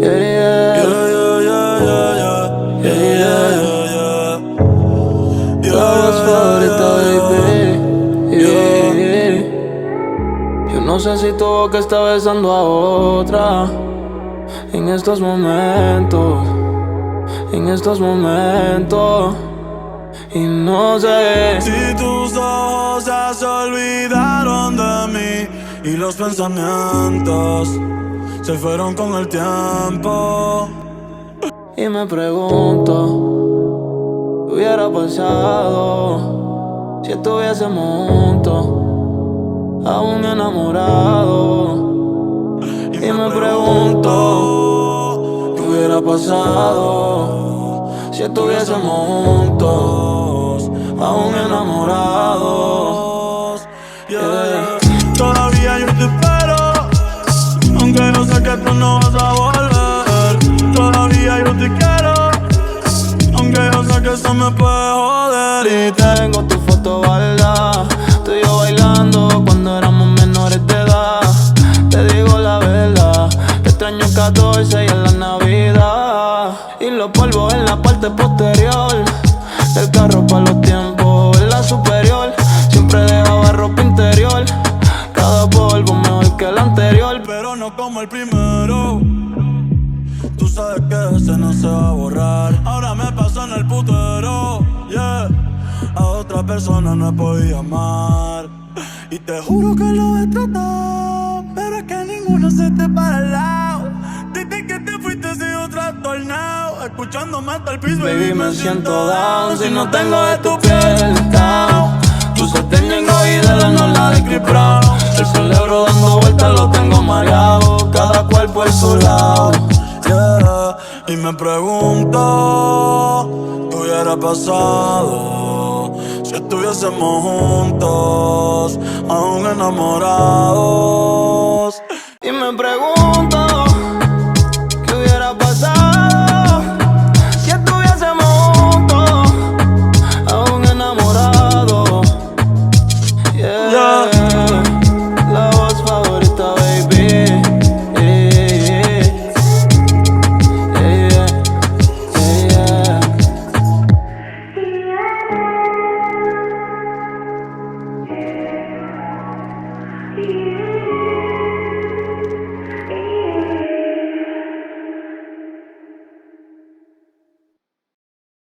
Yeah, yeah. Yeah, yeah, yeah, yeah, yeah, yeah, yeah, yeah. Tu voz favorita, baby. Yeah, yeah. Yo no sé si tu boca está besando a otra en estos momentos, en estos momentos. Y no sé si tus ojos ya se olvidaron de mí y los pensamientos se fueron con el tiempo. y me pregunto qué hubiera pasado si estuviésemos juntos, aún enamorados. Y me pregunto qué hubiera pasado si estuviésemos juntos, aún enamorados. Yeah. Todavía yo te espero, aunque yo sé que tú no vas a volver. Todavía yo te quiero, aunque yo sé que eso me puede joder. Y tengo tu foto guardada, tú y yo bailando cuando éramos menores de edad. Te digo la verdad, te extraño 14 y en la Navidad. Y los polvos en la parte posterior del carro pa' los tiempos en la superior. Siempre dejaba ropa interior, cada polvo mejor que el anterior. Pero no como el primero. Tú sabes que ese no se va a borrar. Ahora me pasó en el putero, yeah. A otra persona no he podido amar. Y te juro que lo he tratado, pero es que ninguno se te para al lado. Desde que te fuiste sigo trastornado, escuchándome hasta el piso. Baby, me siento down si no tengo de tu piel down. Tu sartén llegó y de la no la de Chris Brown. El cerebro dando vueltas lo tengo mareado, cada cual por su lado. Yeah. Y me pregunto qué hubiera pasado si estuviésemos juntos, aún enamorados. Y me pregunto qué hubiera pasado si estuviésemos juntos, aún enamorados. Yeah.